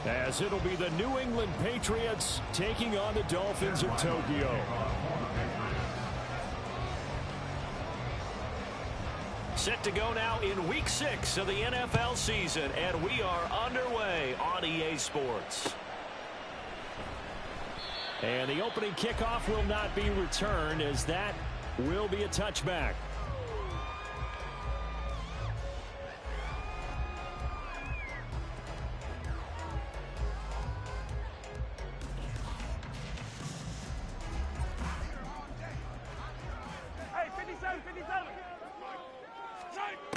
as it'll be the New England Patriots taking on the Dolphins of Tokyo. Set to go now in Week 6 of the NFL season, and we are underway on EA Sports. And the opening kickoff will not be returned, as that will be a touchback.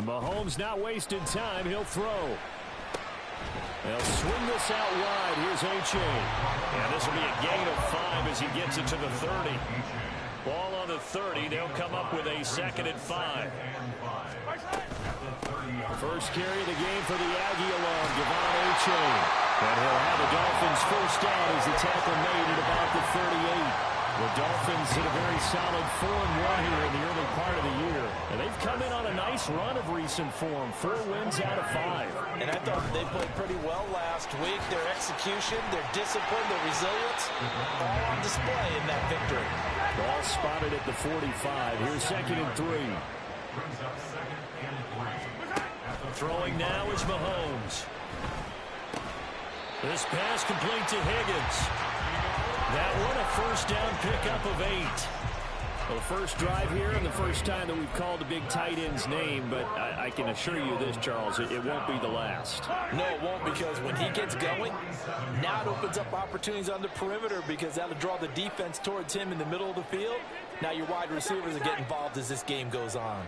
Mahomes not wasting time. He'll throw. They'll swing this out wide. Here's A-Chain. And this will be a gain of 5 as he gets it to the 30. Ball on the 30. They'll come up with a 2nd and 5. First carry of the game for the Aggie along, Devon A-Chain. And he'll have the Dolphins first down as the tackle made at about the 38. The Dolphins hit a very solid 4-1 here in the early part of the year. And they've come in on a nice run of recent form. 4 wins out of 5. And I thought they played pretty well last week. Their execution, their discipline, their resilience, all on display in that victory. Ball spotted at the 45. Here's 2nd and 3. Throwing now is Mahomes. This pass complete to Higgins. That one a first down pickup of 8. Well, the first drive here and the first time that we've called the big tight end's name, but I can assure you this, Charles, it won't be the last. No, it won't, because when he gets going, now it opens up opportunities on the perimeter, because that'll draw the defense towards him in the middle of the field. Now your wide receivers will get involved as this game goes on.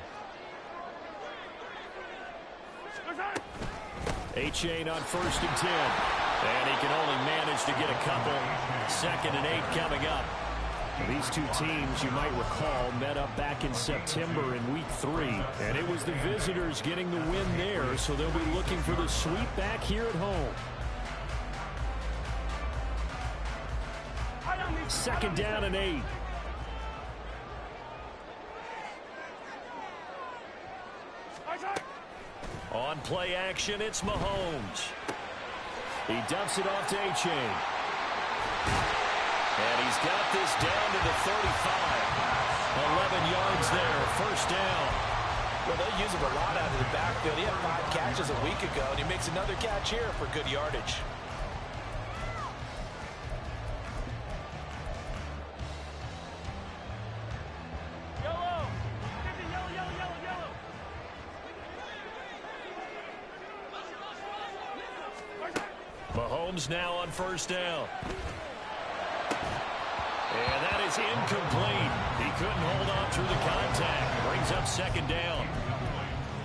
A-Chain on 1st and 10. And he can only manage to get a couple. 2nd and 8 coming up. These two teams, you might recall, met up back in September in Week 3. And it was the visitors getting the win there, so they'll be looking for the sweep back here at home. 2nd down and 8. On play action, it's Mahomes. He dumps it off to A-Chain. And he's got this down to the 35. 11 yards there, first down. Well, they'll use him a lot out of the backfield. He had 5 catches a week ago, and he makes another catch here for good yardage. Mahomes now on first down. And that is incomplete. He couldn't hold on through the contact. Brings up 2nd down.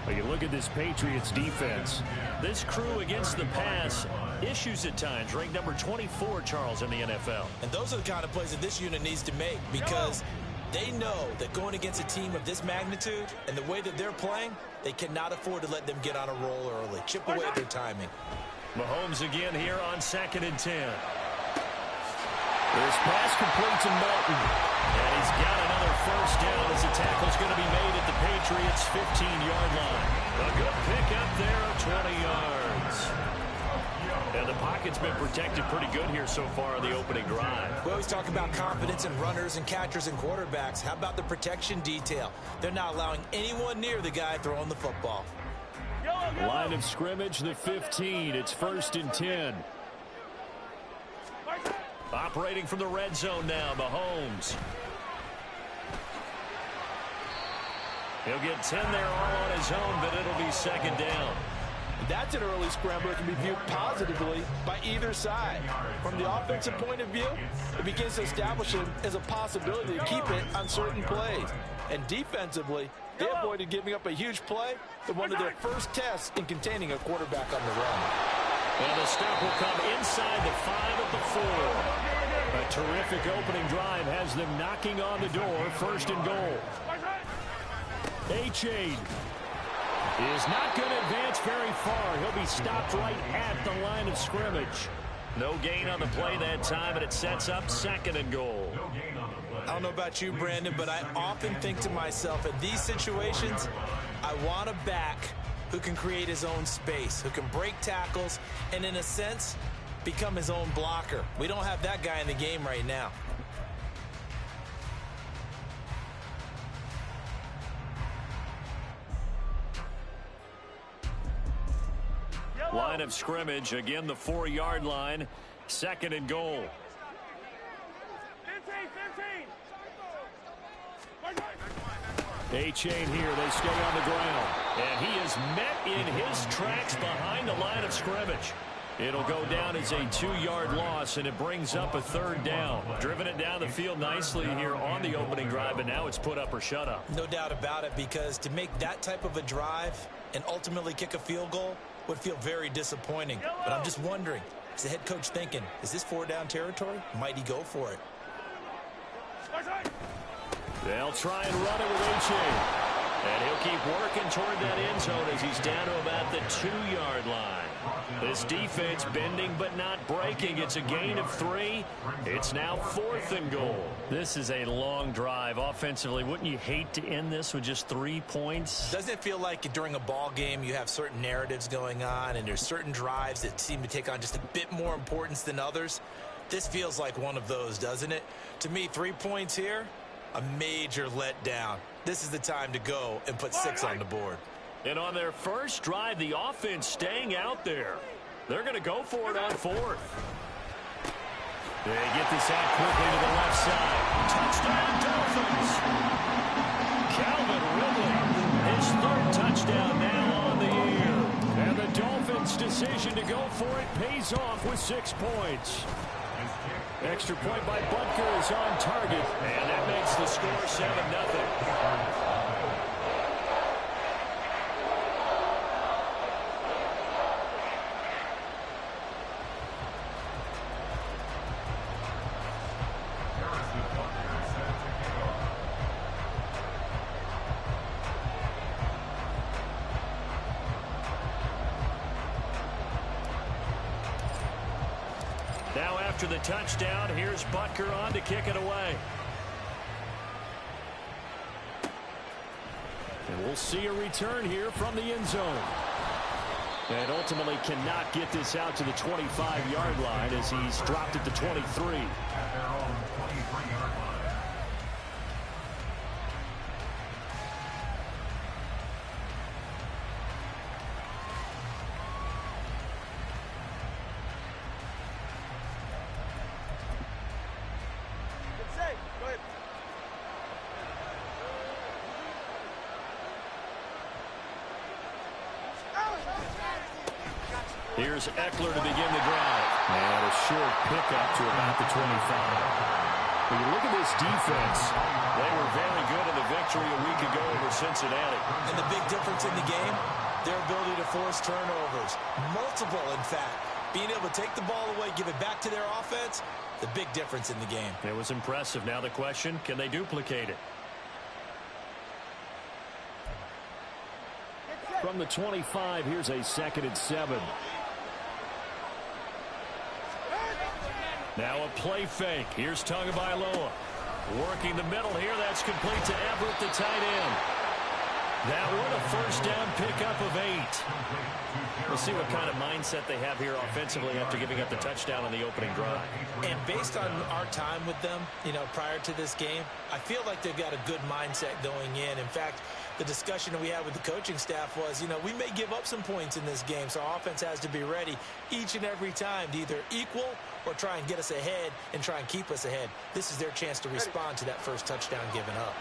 Well, you look at this Patriots defense. This crew against the pass, issues at times. Ranked number 24, Charles, in the NFL. And those are the kind of plays that this unit needs to make, because they know that going against a team of this magnitude and the way that they're playing, they cannot afford to let them get on a roll early. Chip away at their timing. Mahomes again here on 2nd and 10. This pass complete to Melton. And he's got another first down as the tackle's going to be made at the Patriots' 15-yard line. A good pickup there of 20 yards. And the pocket's been protected pretty good here so far in the opening drive. We always talk about confidence in runners and catchers and quarterbacks. How about the protection detail? They're not allowing anyone near the guy throwing the football. Line of scrimmage, the 15. It's 1st and 10. Operating from the red zone now, Mahomes. He'll get 10 there all on his own, but it'll be 2nd down. That's an early scramble that can be viewed positively by either side. From the offensive point of view, it begins to establish it as a possibility to keep it on certain plays. And defensively, they avoided giving up a huge play in one of their first tests in containing a quarterback on the run. And the stop will come inside the 5 at the 4. A terrific opening drive has them knocking on the door. 1st and goal. A-Chain is not going to advance very far. He'll be stopped right at the line of scrimmage. No gain on the play that time, and it sets up 2nd and goal. I don't know about you, Brandon, but I often think to myself, in these situations, I want a back who can create his own space, who can break tackles, and in a sense, become his own blocker. We don't have that guy in the game right now. Line of scrimmage, again the 4-yard line, 2nd and goal. 15. A-chain here, they stay on the ground. And he is met in his tracks behind the line of scrimmage. It'll go down as a 2-yard loss, and it brings up a 3rd down. Driven it down the field nicely here on the opening drive, and now it's put up or shut up. No doubt about it, because to make that type of a drive and ultimately kick a field goal would feel very disappointing. But I'm just wondering, is the head coach thinking, is this 4-down territory? Might he go for it? They'll try and run it with A-chain. And he'll keep working toward that end zone as he's down to about the 2-yard line. This defense bending but not breaking. It's a gain of 3. It's now 4th and goal. This is a long drive offensively. Wouldn't you hate to end this with just 3 points? Doesn't it feel like during a ball game you have certain narratives going on and there's certain drives that seem to take on just a bit more importance than others? This feels like one of those, doesn't it? To me, 3 points here, a major letdown. This is the time to go and put 6 on the board. And on their first drive, the offense staying out there. They're going to go for it on 4th. They get this out quickly to the left side. Touchdown, Dolphins. Calvin Ridley, his 3rd touchdown now on the year. And the Dolphins' decision to go for it pays off with 6 points. Extra point by Butker is on target. And that makes the score 7-0. Now after the touchdown, here's Butker on to kick it away. And we'll see a return here from the end zone. And ultimately cannot get this out to the 25-yard line as he's dropped at the 23. Here's Eckler to begin the drive. And a short pickup to about the 25. When you look at this defense, They were very good in the victory a week ago over Cincinnati. And the big difference in the game, their ability to force turnovers. Multiple, in fact. Being able to take the ball away, give it back to their offense, the big difference in the game. It was impressive. Now the question, can they duplicate it? from the 25, here's a 2nd and 7. Now a play fake. Here's Tagovailoa. Working the middle here. That's complete to Everett, the tight end. That one a first down pickup of 8. We'll see what kind of mindset they have here offensively after giving up the touchdown on the opening drive. And based on our time with them, prior to this game, I feel like they've got a good mindset going in. In fact, the discussion that we had with the coaching staff was, we may give up some points in this game, so our offense has to be ready each and every time to either equal or try and get us ahead and try and keep us ahead. This is their chance to respond to that first touchdown given up.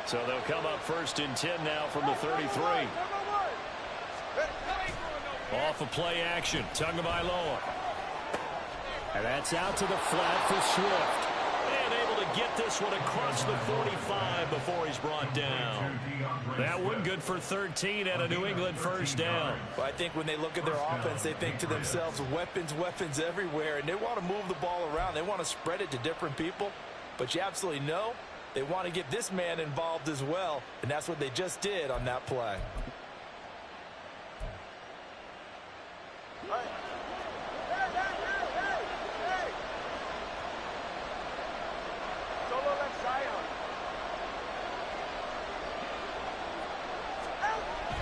So they'll come up 1st and 10 now from the 33. Off of play action, Tagovailoa. And that's out to the flat for Swift. And able to get this one across the 45 before he's brought down. That one good for 13 and a New England first down. Well, I think when they look at their offense, they think to themselves, weapons everywhere, and they want to move the ball around. They want to spread it to different people, but you absolutely know they want to get this man involved as well, and that's what they just did on that play.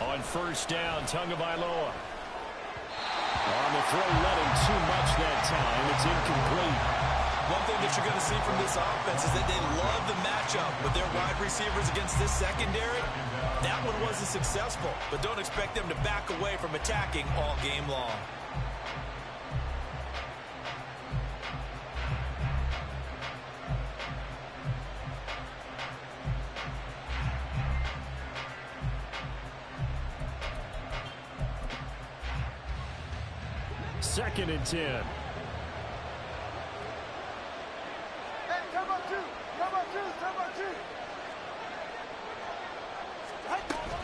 On first down, Tagovailoa. On the throw, running too much that time. It's incomplete. One thing that you're going to see from this offense is that they love the matchup with their wide receivers against this secondary. That one wasn't successful, but don't expect them to back away from attacking all game long. Second and 10.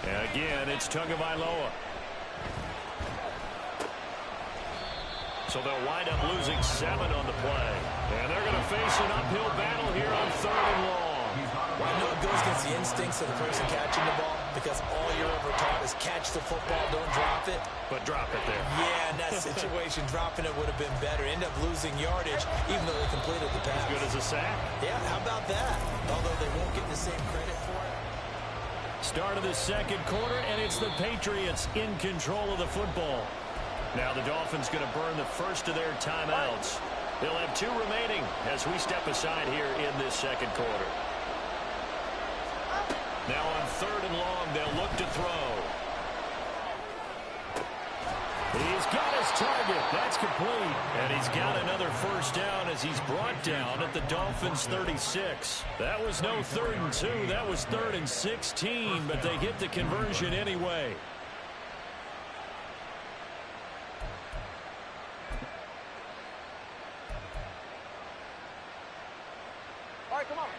And again, it's Tagovailoa. So they'll wind up losing 7 on the play. And they're going to face an uphill battle here on 3rd and long. Well, I know it goes against the instincts of the person catching the ball because all you're ever taught is catch the football, don't drop it. But drop it there. Yeah, in that situation, dropping it would have been better. End up losing yardage, even though they completed the pass. As good as a sack. Yeah, how about that? Although they won't get the same credit for it. Start of the second quarter, and it's the Patriots in control of the football. Now the Dolphins going to burn the first of their timeouts. They'll have 2 remaining as we step aside here in this second quarter. Now on 3rd and long, they'll look to throw. He's got his target. That's complete. And he's got another first down as he's brought down at the Dolphins' 36. That was no 3rd and 2. That was 3rd and 16, but they get the conversion anyway.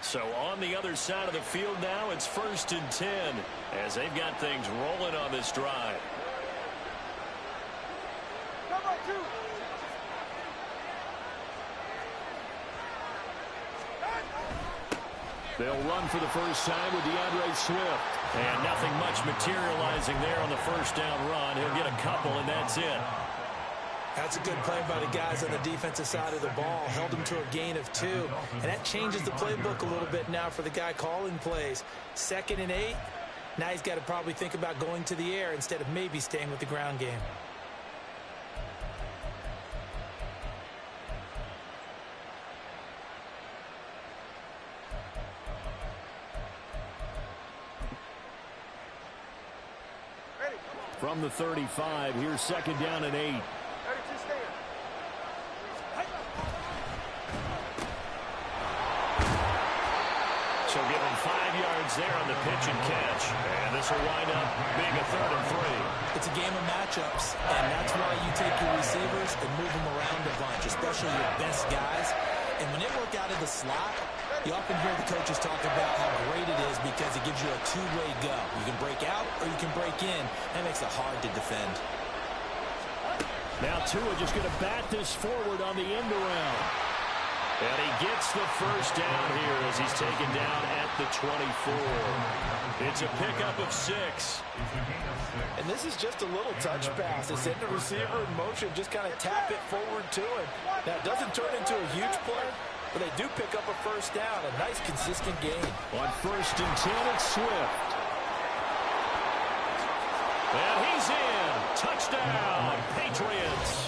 So on the other side of the field now, it's 1st and 10 as they've got things rolling on this drive. They'll run for the first time with DeAndre Swift. And nothing much materializing there on the first down run. He'll get a couple, and that's it. That's a good play by the guys on the defensive side of the ball. Held them to a gain of 2. And that changes the playbook a little bit now for the guy calling plays. 2nd and 8. Now he's got to probably think about going to the air instead of maybe staying with the ground game. From the 35, here's 2nd down and 8. So give him 5 yards there on the pitch and catch. And this will wind up being a 3rd and 3. It's a game of matchups, and that's why you take your receivers and move them around a bunch, especially your best guys. And when they work out of the slot, you often hear the coaches talk about how great it is because it gives you a 2-way go. You can break out or you can break in. That makes it hard to defend. Now Tua just going to bat this forward on the end around. And he gets the first down here as he's taken down at the 24. It's a pickup of 6. And this is just a little touch pass. They send the receiver in motion, just kind of tap it forward to him. Now, it doesn't turn into a huge play, but they do pick up a first down. A nice, consistent gain. On 1st and 10, it's Swift. And he's in. Touchdown, Patriots.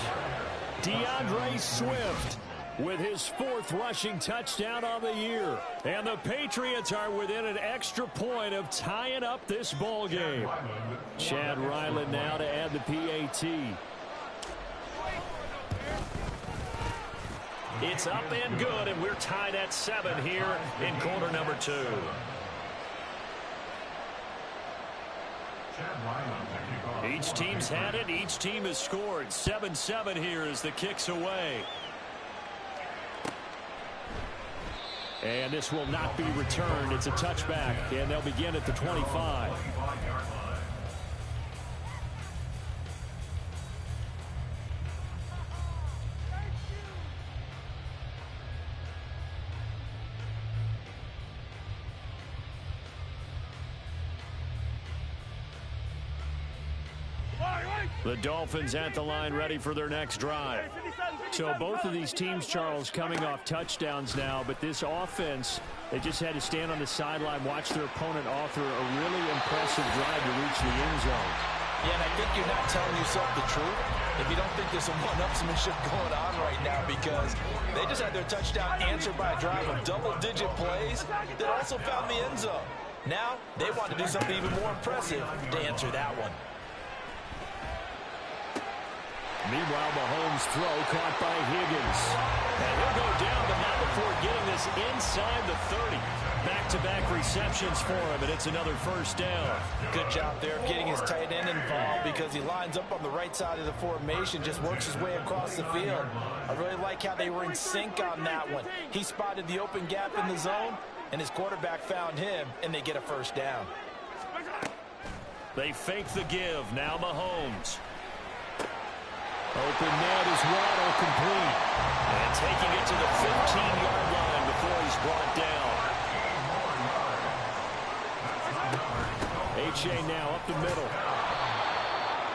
DeAndre Swift with his 4th rushing touchdown on the year. And the Patriots are within an extra point of tying up this ball game. Chad Ryland now to add the PAT. It's up and good, and we're tied at 7 here in quarter number 2. Each team's had it. Each team has scored. 7-7 here as the kick's away. And this will not be returned. It's a touchback, and they'll begin at the 25. The Dolphins at the line ready for their next drive. So both of these teams, Charles, coming off touchdowns now, but this offense, they just had to stand on the sideline, watch their opponent author a really impressive drive to reach the end zone. Yeah, and I think you're not telling yourself the truth. if you don't think there's some one-upsmanship going on right now, because they just had their touchdown answered by a drive of double-digit plays that also found the end zone. Now, they want to do something even more impressive to answer that one. Meanwhile, Mahomes' throw caught by Higgins. And he'll go down, but not before getting this inside the 30. Back-to-back receptions for him, and it's another first down. Good job there of getting his tight end involved, because he lines up on the right side of the formation, just works his way across the field. I really like how they were in sync on that one. He spotted the open gap in the zone, and his quarterback found him, and they get a first down. They fake the give. Now Mahomes. Open net is Waddle, complete. And taking it to the 15-yard line before he's brought down. H.A. now up the middle.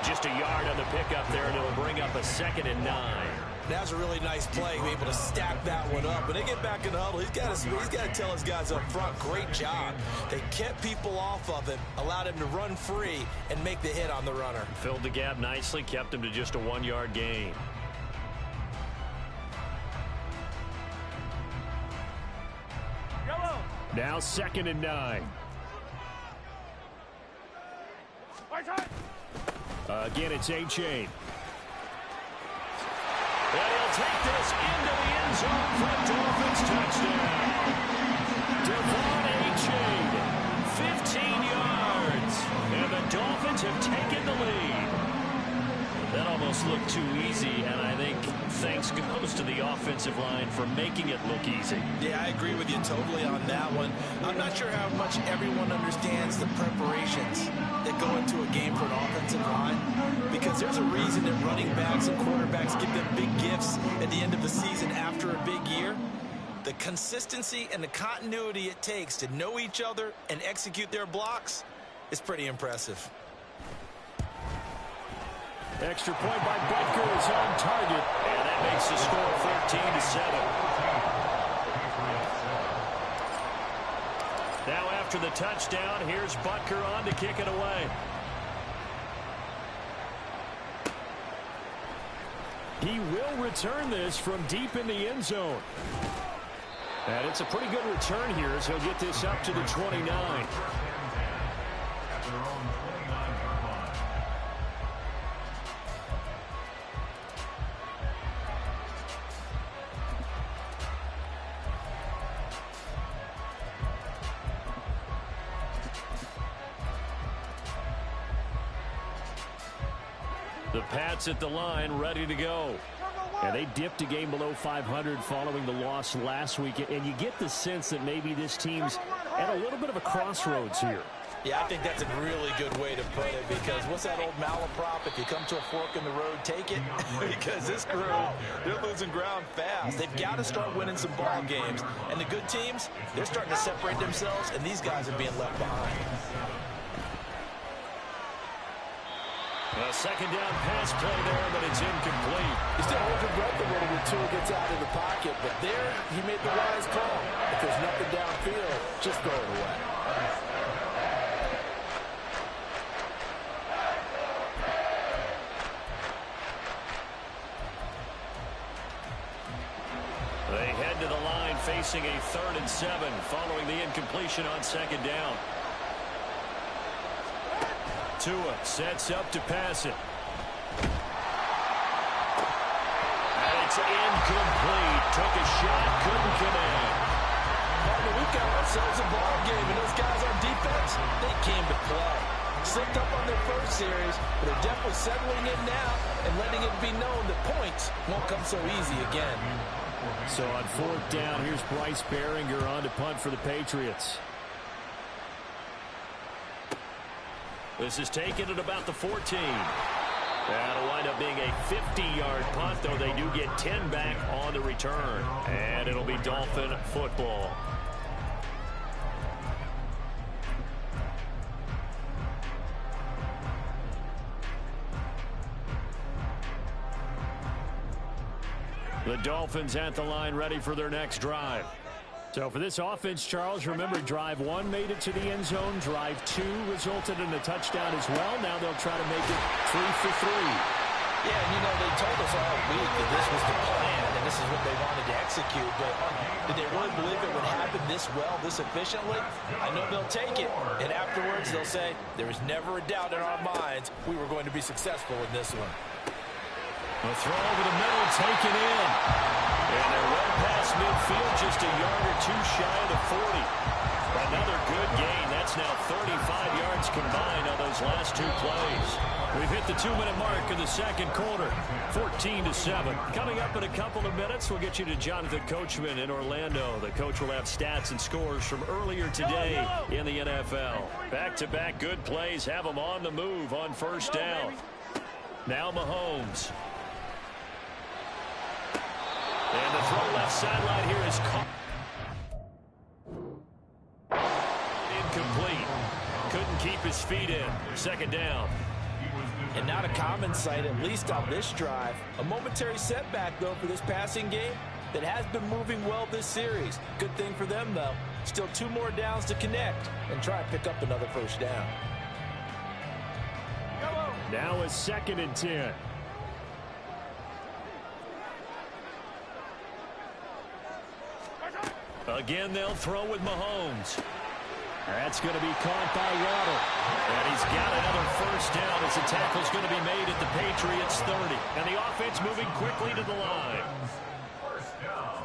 Just a yard on the pickup there, and it'll bring up a 2nd and 9. That's a really nice play, be able to stack that one up. When they get back in the huddle, he's got to tell his guys up front, great job. They kept people off of him, allowed him to run free, and make the hit on the runner. Filled the gap nicely, kept him to just a 1-yard gain. Now 2nd and 9. Again, it's A-Chain. And he'll take this into the end zone for a Dolphins touchdown. Devon A-Chain, 15 yards. And the Dolphins have taken the lead. That almost looked too easy, and I think thanks goes to the offensive line for making it look easy. Yeah, I agree with you totally on that one. I'm not sure how much everyone understands the preparations that go into a game for an offensive line, because there's a reason that running backs and quarterbacks give them big gifts at the end of the season after a big year. The consistency and the continuity it takes to know each other and execute their blocks is pretty impressive. Extra point by Butker is on target, and that makes the score 14-7. Now after the touchdown, here's Butker on to kick it away. He will return this from deep in the end zone. And it's a pretty good return here as he'll get this up to the 29. The Pats at the line, ready to go. And they dipped a game below 500 following the loss last week. And you get the sense that maybe this team's at a little bit of a crossroads here. Yeah, I think that's a really good way to put it, because what's that old malaprop? If you come to a fork in the road, take it. Because this crew, they're losing ground fast. They've got to start winning some ball games. And the good teams, they're starting to separate themselves, and these guys are being left behind. A second down pass play there, but it's incomplete. He still holds your breath a little bit until he gets out of the pocket, but there he made the wise call. If there's nothing downfield, just throw it away. They head to the line facing a 3rd and 7 following the incompletion on second down. Tua sets up to pass it. And it's incomplete. Took a shot, couldn't connect. Partner, we've got ourselves a ball game, and those guys on defense, they came to play. Slipped up on their first series, but they're definitely settling in now and letting it be known that points won't come so easy again. So on 4th down, here's Bryce Behringer on to punt for the Patriots. This is taken at about the 14. That'll wind up being a 50-yard punt, though they do get 10 back on the return. And it'll be Dolphin football. The Dolphins at the line, ready for their next drive. So for this offense, Charles, remember drive 1 made it to the end zone. Drive 2 resulted in a touchdown as well. Now they'll try to make it 3 for 3. Yeah, and you know, they told us all week that this was the plan and this is what they wanted to execute, but did they really believe it would happen this well, this efficiently? I know they'll take it, and afterwards they'll say, there was never a doubt in our minds we were going to be successful in this one. A throw over the middle, taken in. And they're well past midfield, just a yard or two shy of the 40. Another good gain. That's now 35 yards combined on those last two plays. We've hit the 2-minute mark in the second quarter, 14-7. Coming up in a couple of minutes, we'll get you to Jonathan Coachman in Orlando. The coach will have stats and scores from earlier today in the NFL. Back-to-back good plays have them on the move on first down. Now Mahomes. And the throw left sideline here is caught. Incomplete. Couldn't keep his feet in. Second down. And not a common sight, at least on this drive. A momentary setback, though, for this passing game that has been moving well this series. Good thing for them, though. Still 2 more downs to connect and try to pick up another first down. Now a 2nd and 10. Again, they'll throw with Mahomes. That's going to be caught by Waddle. And he's got another first down as the tackle's going to be made at the Patriots 30. And the offense moving quickly to the line. First down.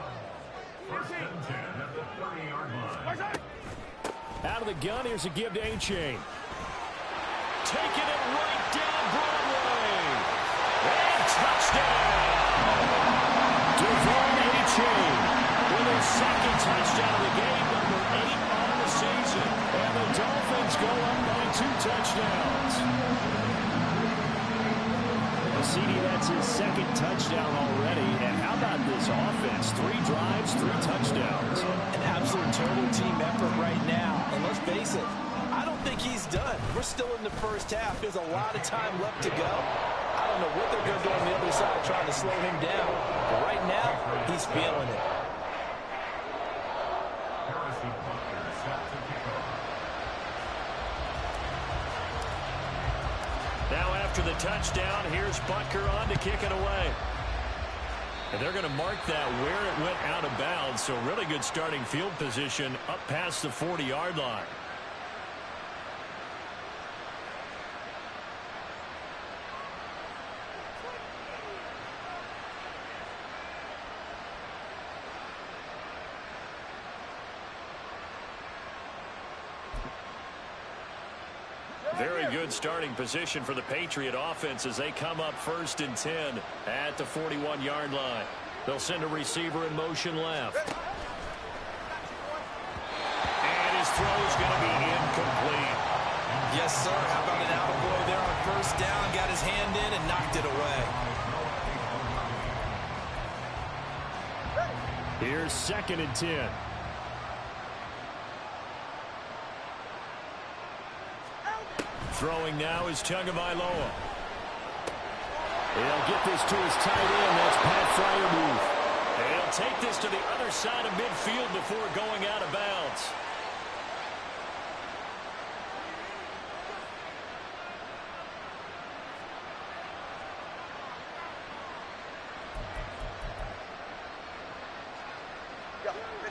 First and 10 at the 30-yard line. Out of the gun, here's a give to A-Chain. Taking it right down Broadway. And touchdown. Devon A-Chain with his second touchdown of the game, number 8 on the season. And the Dolphins go up by 2 touchdowns. CD, that's his second touchdown already. And how about this offense? 3 drives, 3 touchdowns. An absolute total team effort right now. And let's face it, I don't think he's done. We're still in the first half. There's a lot of time left to go. I don't know what they're going to do on the other side trying to slow him down. But right now, he's feeling it. Now after the touchdown, here's Butker on to kick it away. And they're going to mark that where it went out of bounds. So really good starting field position up past the 40-yard line. Very good starting position for the Patriot offense as they come up 1st and 10 at the 41-yard line. They'll send a receiver in motion left. And his throw is going to be incomplete. Yes, sir. How about an attaboy there on first down? Got his hand in and knocked it away. Here's 2nd and 10. Throwing now is Tagovailoa. He'll get this to his tight end. That's Pat Freiermuth. And he'll take this to the other side of midfield before going out of bounds.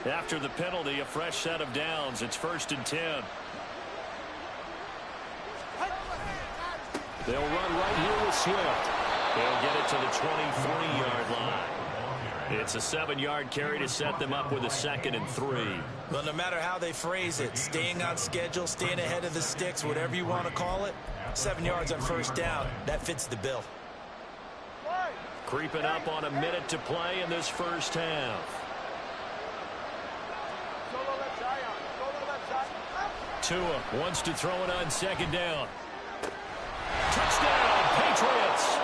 After the penalty, a fresh set of downs. It's 1st and 10. They'll run right here with Swift. They'll get it to the 23-yard line. It's a 7-yard carry to set them up with a 2nd and 3. Well, no matter how they phrase it, staying on schedule, staying ahead of the sticks, whatever you want to call it, 7 yards on first down, that fits the bill. Creeping up on a minute to play in this first half. Tua wants to throw it on 2nd down. Touchdown, Patriots.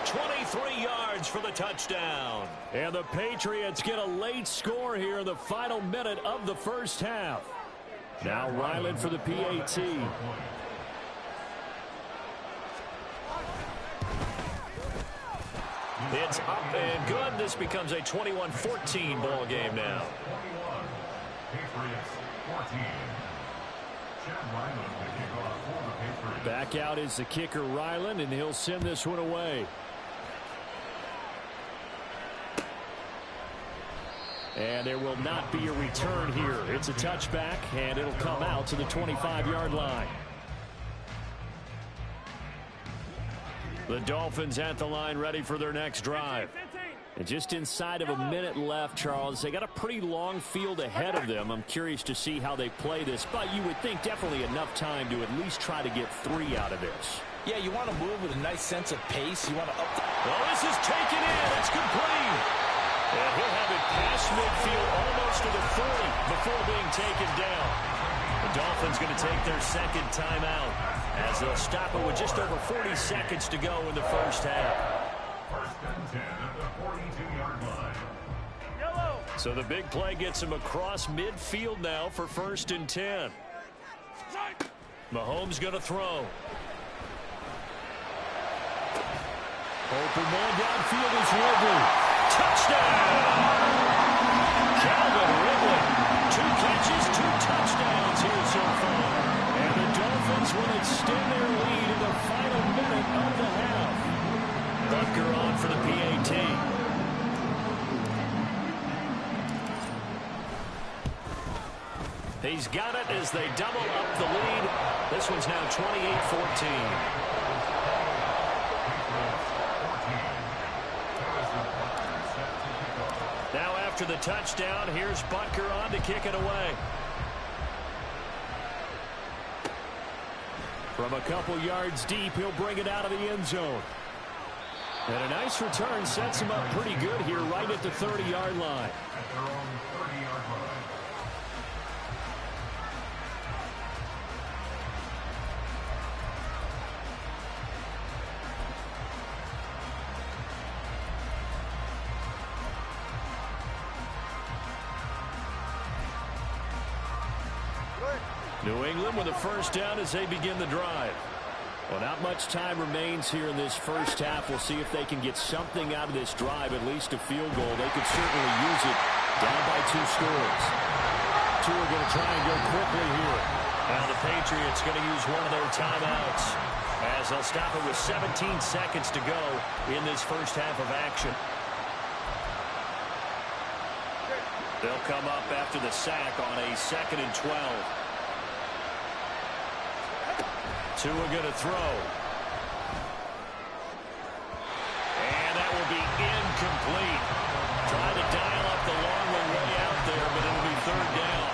23 yards for the touchdown. And the Patriots get a late score here in the final minute of the first half. Now Ryland for the PAT. It's up and good. This becomes a 21-14 ball game now. Patriots 14. Back out is the kicker, Ryland, and he'll send this one away. And there will not be a return here. It's a touchback, and it'll come out to the 25-yard line. The Dolphins at the line, ready for their next drive. And just inside of a minute left, Charles. They got a pretty long field ahead of them. I'm curious to see how they play this, but you would think definitely enough time to at least try to get 3 out of this. Yeah, you want to move with a nice sense of pace. You want to up the... Oh, this is taken in. It's complete. And he'll have it past midfield almost to the 40 before being taken down. The Dolphins going to take their second timeout as they'll stop it with just over 40 seconds to go in the first half. First and 10 at the 42-yard line. Yellow. So the big play gets him across midfield now for first and 10. Mahomes going to throw. Open man downfield is Ridley. Touchdown! Calvin Ridley. 2 catches, 2 touchdowns here so far. And the Dolphins will extend their lead in the final minute of the half. Butker on for the PAT. He's got it as they double up the lead. This one's now 28-14. Now after the touchdown, here's Butker on to kick it away. From a couple yards deep, he'll bring it out of the end zone. And a nice return sets him up pretty good here right at the 30-yard line. At their own 30-yard line. New England with a first down as they begin the drive. Well, not much time remains here in this first half. We'll see if they can get something out of this drive, at least a field goal. They could certainly use it down by 2 scores. 2 are going to try and go quickly here. Now the Patriots going to use one of their timeouts as they'll stop it with 17 seconds to go in this first half of action. They'll come up after the sack on a 2nd and 12. 2 are going to throw. And that will be incomplete. Trying to dial up the long way out there, but it'll be 3rd down.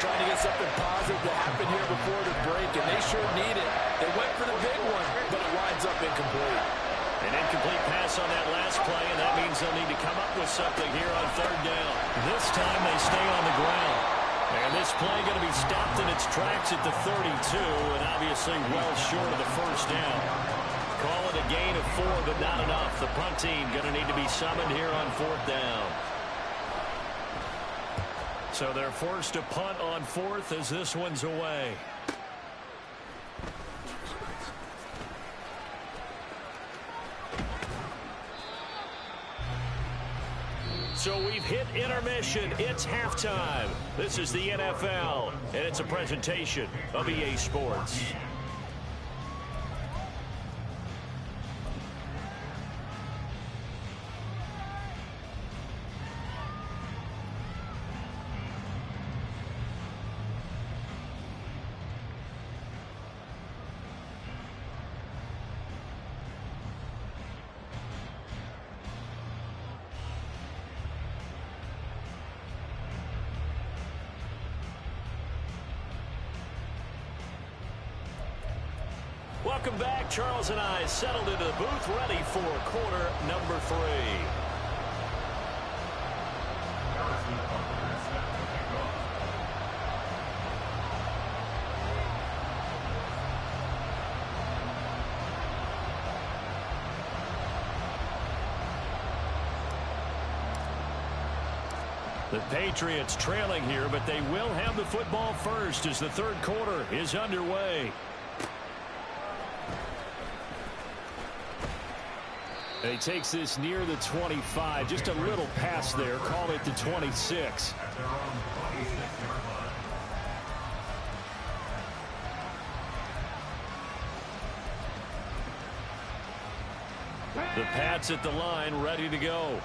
Trying to get something positive to happen here before the break, and they sure need it. They went for the big one, but it winds up incomplete. An incomplete pass on that last play, and that means they'll need to come up with something here on 3rd down. This time they stay on the ground. And this play going to be stopped in its tracks at the 32, and obviously well short of the first down. Call it a gain of 4, but not enough. The punt team going to need to be summoned here on 4th down. So they're forced to punt on 4th as this one's away. So we've hit intermission. It's halftime. This is the NFL, and it's a presentation of EA Sports. Welcome back. Charles and I settled into the booth, ready for quarter number 3. The Patriots trailing here, but they will have the football first as the 3rd quarter is underway. He takes this near the 25. Just a little pass there. Call it the 26. The Pats at the line, ready to go.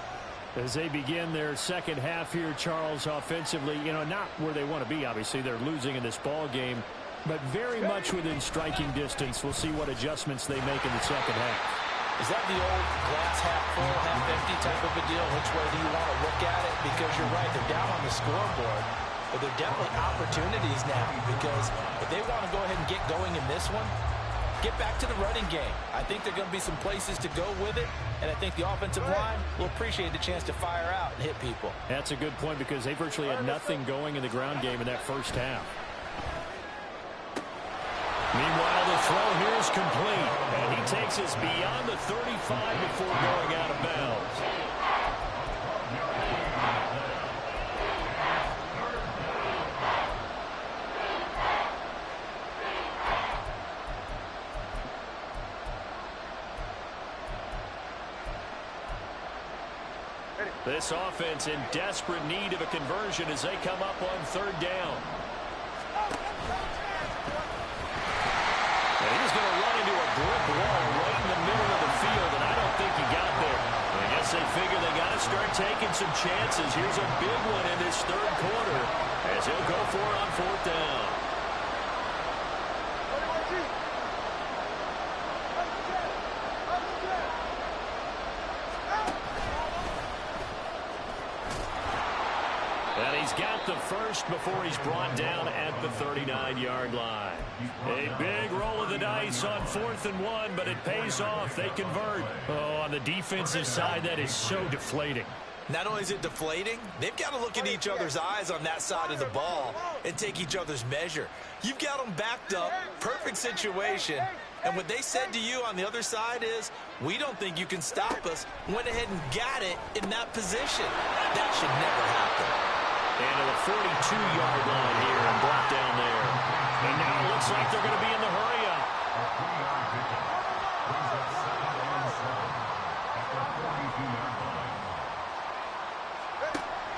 As they begin their second half here, Charles, offensively, not where they want to be. Obviously, they're losing in this ball game, but very much within striking distance. We'll see what adjustments they make in the second half. Is that the old glass half full, half empty type of a deal? Which way do you want to look at it? Because you're right, they're down on the scoreboard, but they're definitely opportunities now, because if they want to go ahead and get going in this one, get back to the running game. I think there are going to be some places to go with it, and I think the offensive line will appreciate the chance to fire out and hit people. That's a good point, because they virtually had nothing going in the ground game in that first half. Meanwhile, the throw here is complete, and he takes us beyond the 35 before going out of bounds. This offense in desperate need of a conversion as they come up on third down. And he's going to run into a brick wall right in the middle of the field, and I don't think he got there. I guess they figure they got to start taking some chances. Here's a big one in this third quarter as he'll go for it on fourth down. And he's got the first before he's brought down at the 39-yard line. A big roll of the dice on 4th and 1, but it pays off. They convert. Oh, on the defensive side, that is so deflating. Not only is it deflating, they've got to look in each other's eyes on that side of the ball and take each other's measure. You've got them backed up, perfect situation, and what they said to you on the other side is, we don't think you can stop us. Went ahead and got it in that position. That should never happen. And to the 42-yard line here and brought down there. And now it looks like they're going to be in the hurry-up.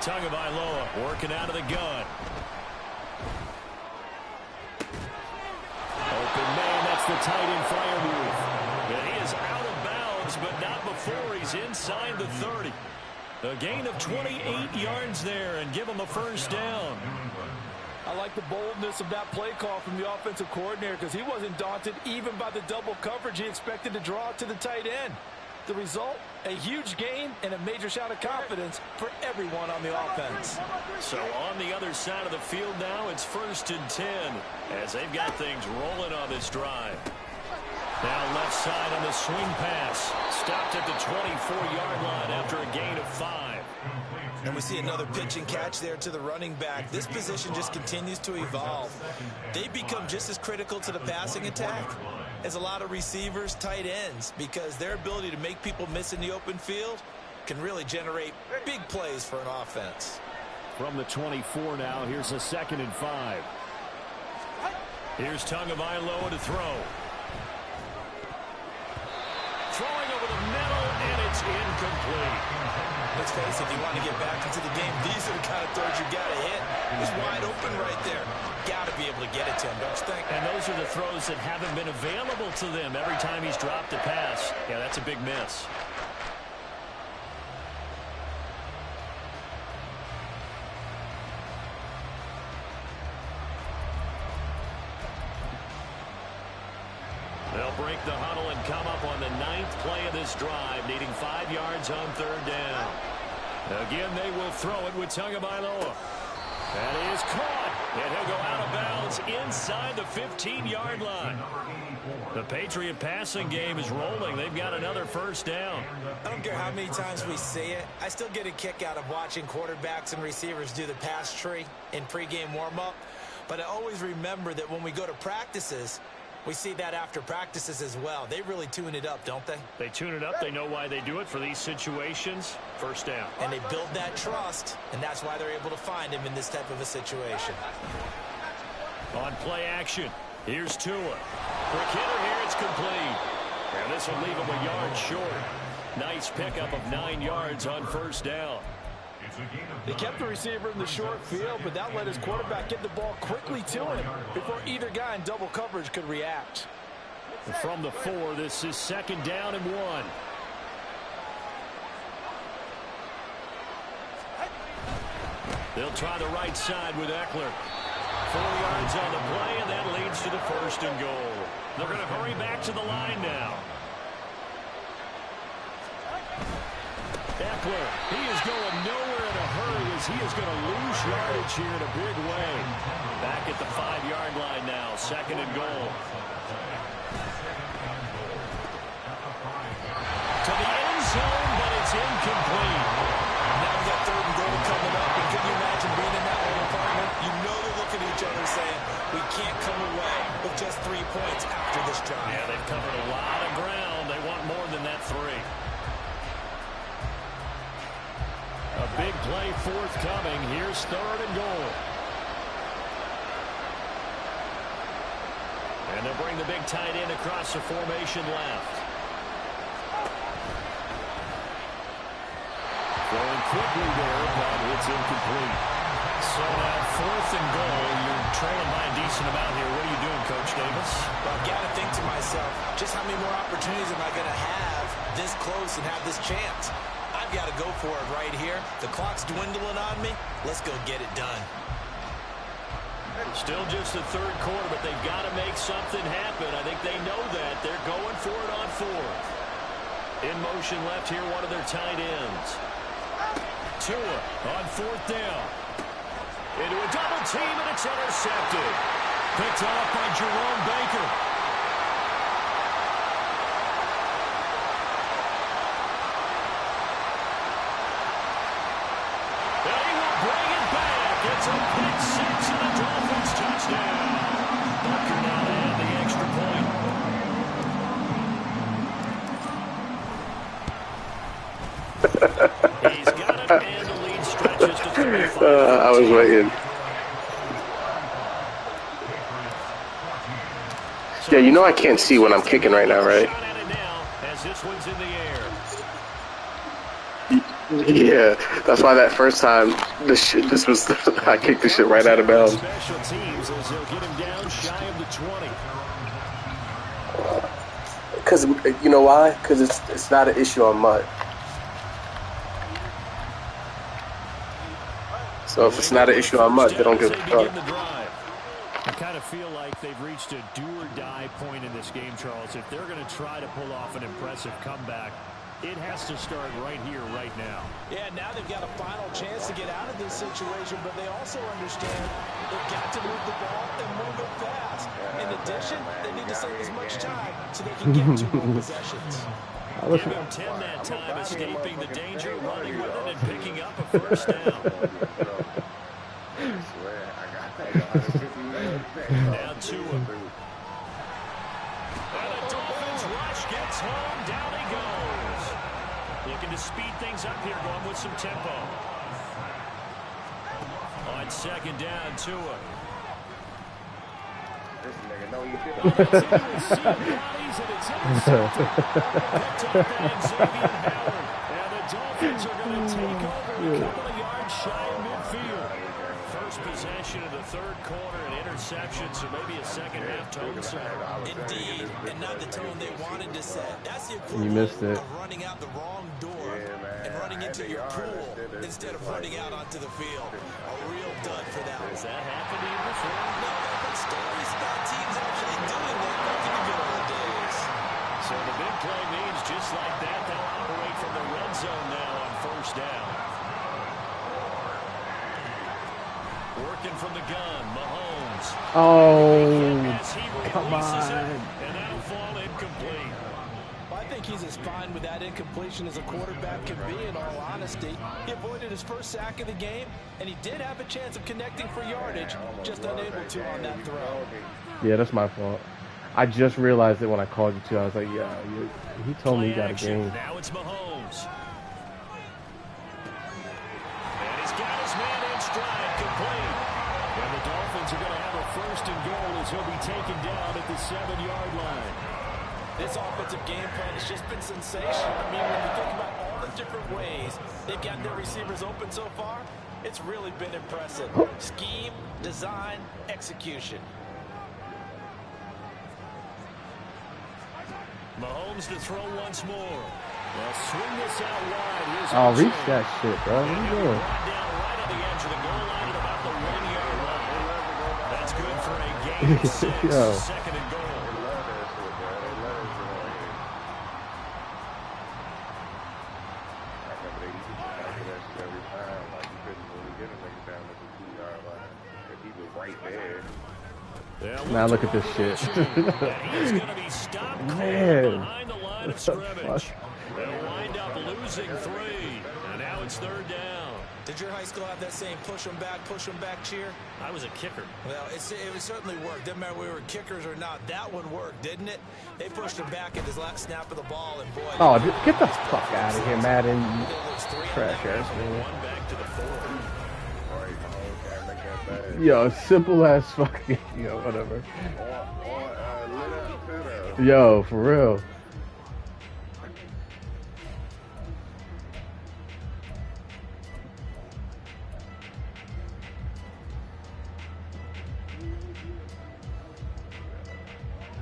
Tagovailoa working out of the gun. Open man, that's the tight end fire move. And he is out of bounds, but not before he's inside the 30. A gain of 28 yards there and give him a first down. I like the boldness of that play call from the offensive coordinator, because he wasn't daunted even by the double coverage he expected to draw to the tight end. The result, a huge gain and a major shot of confidence for everyone on the offense. So on the other side of the field now, it's 1st and 10 as they've got things rolling on this drive. Now left side on the swing pass. Stopped at the 24-yard line after a gain of 5. And we see another pitch and catch there to the running back. This position just continues to evolve. They become just as critical to the passing attack as a lot of receivers, tight ends, because their ability to make people miss in the open field can really generate big plays for an offense. From the 24 now, here's a 2nd and 5. Here's Tagovailoa to throw. Throwing over the middle, and it's incomplete. Let's face it, if you want to get back into the game, these are the kind of throws you got to hit. He's wide open right there. Got to be able to get it to him, don't you think? And those are the throws that haven't been available to them every time he's dropped a pass. Yeah, that's a big miss. They'll break the huddle and come up on the 9th play of this drive, needing 5 yards on 3rd down. Again, they will throw it with Tagovailoa. And he is caught, and he'll go out of bounds inside the 15-yard line. The Patriot passing game is rolling. They've got another first down. I don't care how many times we see it. I still get a kick out of watching quarterbacks and receivers do the pass tree in pregame warm-up. But I always remember that when we go to practices, we see that after practices as well. They really tune it up, don't they? They tune it up. They know why they do it for these situations. First down. And they build that trust, and that's why they're able to find him in this type of a situation. On play action, here's Tua. Quick hitter here, it's complete. And this will leave him a yard short. Nice pickup of 9 yards on first down. They kept the receiver in the short field, but that let his quarterback get the ball quickly to him before either guy in double coverage could react. From the 4, this is 2nd down and 1. They'll try the right side with Eckler. 4 yards on the play, and that leads to the 1st and goal. They're going to hurry back to the line now. Eckler, he is going nowhere in a hurry as he is going to lose yardage here in a big way. Back at the 5-yard line now, 2nd and goal. To the end zone, but it's incomplete. Now we got 3rd and goal coming up, and can you imagine being in that little environment? You know they're looking at each other saying, we can't come away with just 3 points after this drive. Yeah, they've covered a lot of ground. They want more than that 3. A big play forthcoming. Here's 3rd and goal. And they'll bring the big tight end across the formation left. Going quickly there, but it's incomplete. So now 4th and goal. You're trailing by a decent amount here. What are you doing, Coach Davis? Well, I've got to think to myself, just how many more opportunities am I going to have this close and have this chance? I've got to go for it right here. The clock's dwindling on me. Let's go get it done. Still just the 3rd quarter, but they've got to make something happen. I think they know that. They're going for it on 4th. In motion left here, one of their tight ends. Tua on 4th down. Into a double team, and it's intercepted. Picked off by Jerome Baker. And he will bring it back. It's a pick 6 and a Dolphins touchdown. Baker now to add the extra point. He's got it, and the lead stretches to 35. I was waiting. Yeah, you know I can't see when I'm kicking right now, right? As this one's in the air. Yeah, that's why that first time this was I kicked the shit right out of bounds. Special teams as they'll get him down shy of the 20. Because you know why? Because it's not an issue on mud. So if it's not an issue on mud, they don't give a fuck. I kind of feel like they've reached a do-or-die point in this game, Charles. If they're going to try to pull off an impressive comeback, it has to start right here, right now. Yeah, now they've got a final chance to get out of this situation, but they also understand they've got to move the ball and move it fast. In addition, they need to save as much time so they can get 2 more possessions. Give him 10 that time, escaping the danger, running with it, and picking up a 1st down. Now 2. And the Dolphins rush gets home. Down he goes. Looking to speed things up here, going with some tempo. On 2nd down, Tua. This nigga know you feel And it's intercepted. Picked up by Xavier Howard. And the Dolphins are going to take over a couple of yards shy of midfield. First possession of the 3rd quarter, an interception, so maybe a second-half tone setter. Indeed, and not the tone they wanted to set. That's the equivalent You missed it. of running out the wrong door and running into your pool instead of running out onto the field. A real dud for that one. Has that happened to you before? No, but stories about teams actually doing that back in the good old days. So the big play means just like that, they'll operate from the red zone now on 1st down. Working from the gun, Mahomes. Oh, come on. And that'll fall incomplete. Well, I think he's as fine with that incompletion as a quarterback can be, in all honesty. He avoided his first sack of the game, and he did have a chance of connecting for yardage, just unable to on that throw. Yeah, that's my fault. I just realized it when I called you too. I was like, yeah, he told me he got a game. Now it's Mahomes. And he's got his man in stride, complete. And the Dolphins are going to have a 1st and goal as he'll be taken down at the 7-yard line. This offensive game plan has just been sensational. I mean, when you think about all the different ways they've gotten their receivers open so far, it's really been impressive. Scheme, design, execution. Mahomes to throw once more. They'll swing this out wide. Oh, reach that shit, bro. What are you doing? Down right at the edge of the goal line at about the 1-yard line. That's good for a gain of 6. Yo. Second and goal. Now look at this shit. He's going to be stopped behind the line of scrimmage. They'll wind up losing 3, and now it's 3rd down. Did your high school have that same push them back cheer? I was a kicker. Well, it certainly worked. Didn't matter whether we were kickers or not. That one worked, didn't it? They pushed him back at his last snap of the ball, and boy. Oh, dude, get the fuck out of here, Madden. You trash ass man. One back to the 4. Yo, simple ass fucking. Yo, whatever. Yo, for real.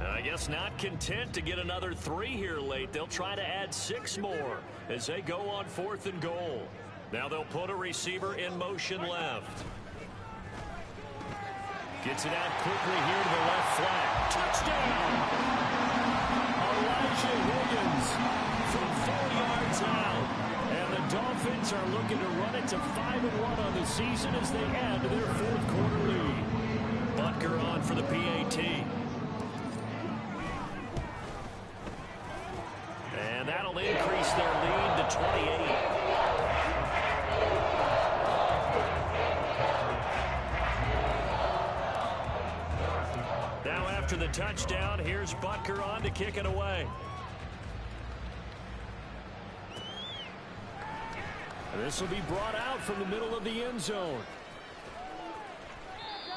I guess not content to get another 3 here late. They'll try to add 6 more as they go on 4th and goal. Now they'll put a receiver in motion left. Gets it out quickly here to the left flat. Touchdown! Elijah Williams from 4 yards out. And the Dolphins are looking to run it to 5-1 on the season as they add to their 4th quarter lead. Butker on for the PAT. And that'll increase their lead to 28. Now after the touchdown, here's Butker on to kick it away. And this will be brought out from the middle of the end zone.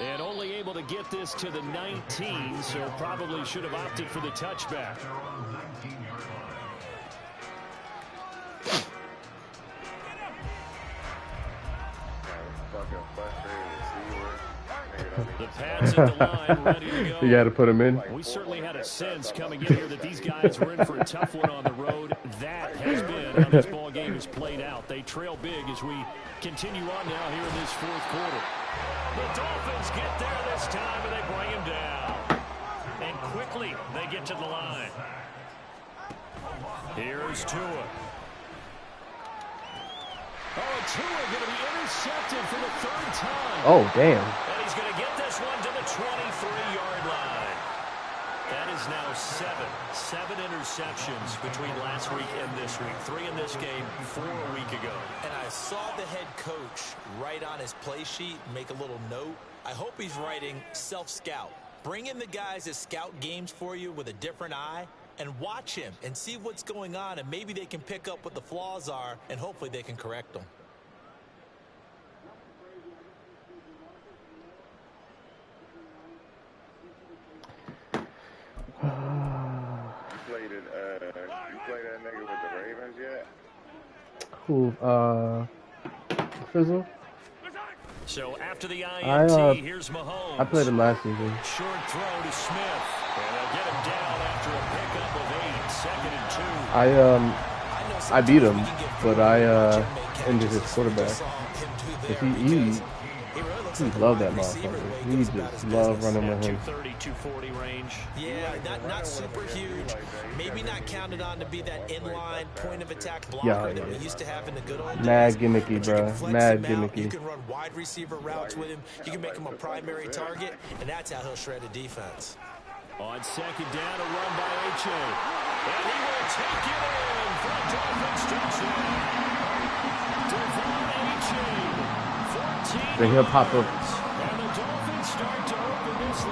And only able to get this to the 19, so probably should have opted for the touchback. The Pats at the line, ready to go. You got to put him in. We certainly had a sense coming in here that these guys were in for a tough one on the road. That has been how this ball game has played out. They trail big as we continue on now here in this 4th quarter. The Dolphins get there this time, and they bring him down. And quickly, they get to the line. Here's Tua. Oh, and Tua going to be intercepted for the 3rd time. Oh, damn. And he's going to get this one to the 23-yard line. That is now 7 interceptions between last week and this week. 3 in this game, 4 a week ago. And I saw the head coach write on his play sheet, make a little note. I hope he's writing self-scout. Bring in the guys that scout games for you with a different eye and watch him and see what's going on, and maybe they can pick up what the flaws are, and hopefully they can correct them. You played that nigga with the Ravens yet? Who, Fizzle? So after the INT, here's Mahomes. I played him last season. Short throw to Smith. And they'll get him down after a pickup of 8, 2nd and 2. I beat him, but I ended his quarterback. He loved that motherfucker. He just loved running with him. 230, 240 range. Yeah, not super huge. Maybe not counted on to be that inline point of attack blocker that we used to have in the good old days. Mad gimmicky, bro. Mad gimmicky. You can run wide receiver routes with him. You can make him a primary target, and that's how he'll shred a defense. On 2nd down, a run by H.A. And he will take it in for a Dolphins touchdown. Devon H.A. Then he'll pop up.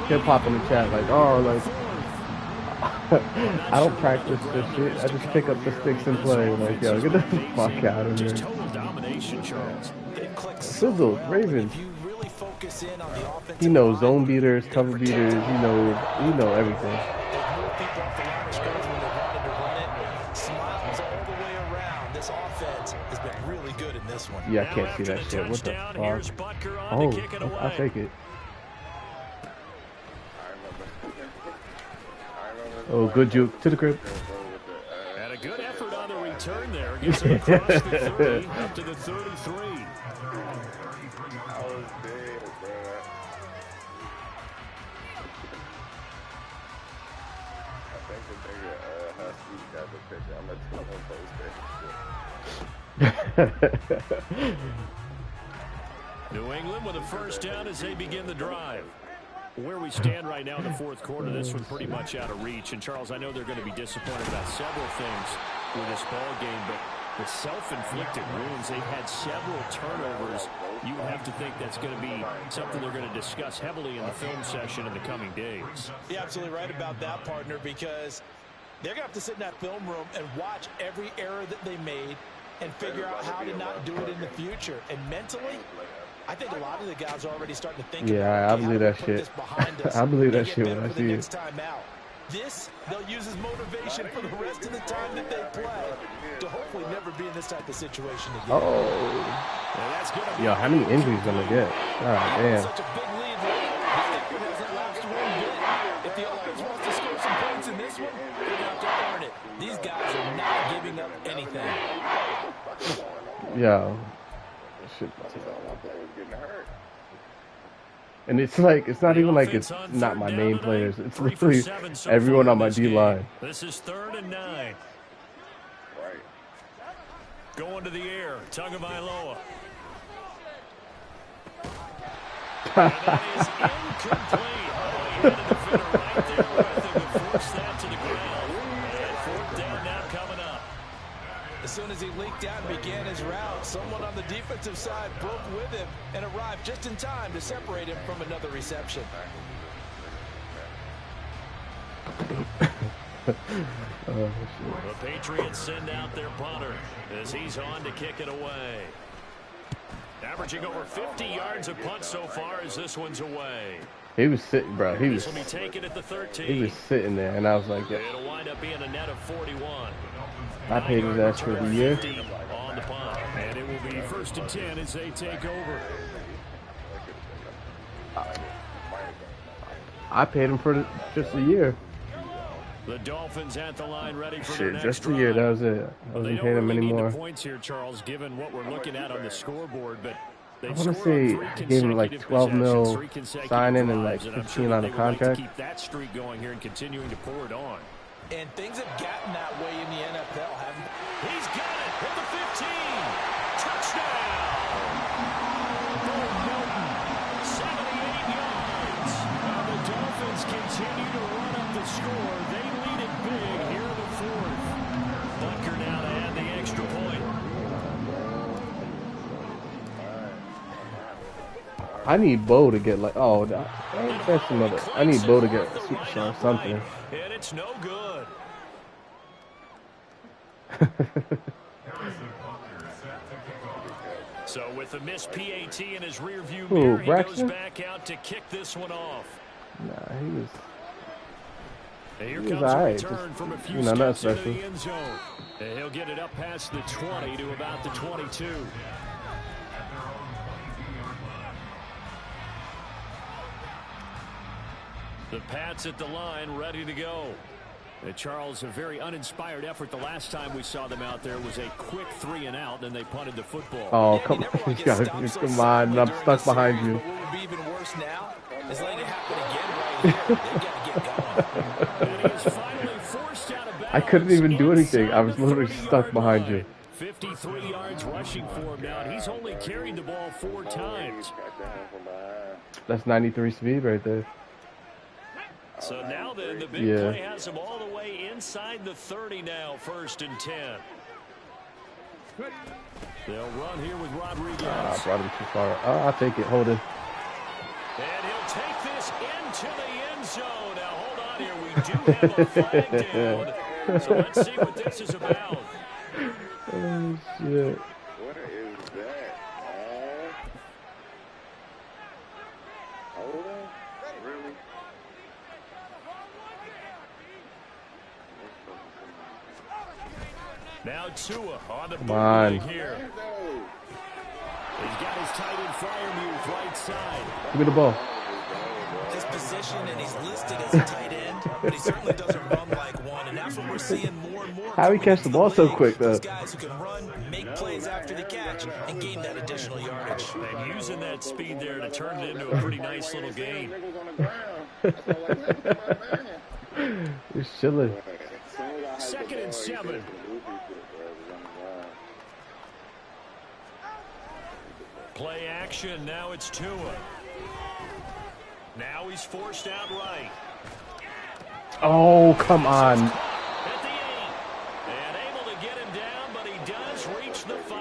He'll pop in the chat like, oh, like, I don't practice this shit. I just pick up the sticks and play. Like, yo, get the fuck out of here. Sizzle, Ravens. He knows zone beaters, cover beaters. He knows everything. Yeah, I can't see that shit. What the fuck? Oh, I'll take it. Oh, good juke to the crib. And a good effort on the return there. Gets him across the 30 up to the 33. New England with a first down as they begin the drive. Where we stand right now in the fourth quarter, this one pretty much out of reach. And, Charles, I know they're going to be disappointed about several things with this ball game, but the self-inflicted wounds, they've had several turnovers. You have to think that's going to be something they're going to discuss heavily in the film session in the coming days. You're absolutely right about that, partner, because they're going to have to sit in that film room and watch every error that they made and figure out how to not do it in the future. And mentally, I think a lot of the guys are already starting to think about, I believe that shit. I believe that shit when I see it. This, they'll use as motivation for the rest of the time that they play to hopefully never be in this type of situation again. Oh. Yo, how many injuries gonna get? God damn. Such a big lead. This effort hasn't lapsed one bit. If the offense wants to score some points in this one, they're going to have to earn it. These guys are not giving up anything. Yo. Shit. And it's like, it's not even like it's not my main players. It's literally everyone on my D-line. This is 3rd and 9. Going to the air, Tagovailoa. And that is incomplete. Oh, he had a defender right there with him and forced that to the ground. And 4th down now coming up. As soon as he leaked out and began his route, someone on the defensive side broke with him and arrived just in time to separate him from another reception. The Patriots send out their punter as he's on to kick it away. Averaging over 50 yards a punt so far as this one's away. He was sitting, bro. He was taken at the 13. He was sitting there, and I was like, yeah. It'll wind up being a net of 41. I paid his ass for the year. On the punt, and it will be 1st and 10 as they take over. I paid him for just a year. The Dolphins at the line, ready for their next just a year. That was it. I wasn't paying him anymore. Points here, Charles, given what we're looking at on the scoreboard, but I want to say he gave him like 12 mil signing and like 15 on the contract. Keep that streak going here and continuing to pour it on. And things have gotten that way in the NFL, haven't they? He's got it at the 15. Touchdown. Milton, 78 yards. The Dolphins continue to run up the score. They lead it big here in the 4th. Bunker now to add the extra point. I need Bo to get like, that's another. I need Bo to get a superstar or something. And it's no good. So with the missed PAT in his rearview mirror, he goes back out to kick this one off. Nah, he was. Here comes a return from a few steps into the end zone. And he'll get it up past the 20 to about the 22. The Pats at the line, ready to go. Charles, a very uninspired effort. The last time we saw them out there was a quick 3 and out, and they punted the football. Oh, come on. Come on. I'm stuck behind you. What would be even worse now is letting it happen again right here. They got to get going. And he is finally forced out of bounds. I couldn't even do anything. I was literally stuck behind you. 53 yards rushing for him now. He's only carried the ball 4 times. That's 93 speed right there. So now then, the big play has him all the way inside the 30 now, 1st and 10. They'll run here with Rodriguez. I brought him too far. I'll take it. Hold it. And he'll take this into the end zone. Now, hold on here. We do have a flag down. So let's see what this is about. Oh, shit. What is that? Hold on. Really? Now Tua on the bootleg here. He's got his tight end Freiermuth right side. Give me the ball. His position, and he's listed as a tight end, but he certainly doesn't run like one, and that's what we're seeing more and more. How he catch the ball so quick, though? Those guys who can run, make plays after the catch, and gain that additional yardage. And using that speed there to turn it into a pretty nice little game. He's chilling. 2nd and 7. Play action. Now it's Tua. Now he's forced out right. Oh, come on. At the 8. And able to get him down, but he does reach the 5.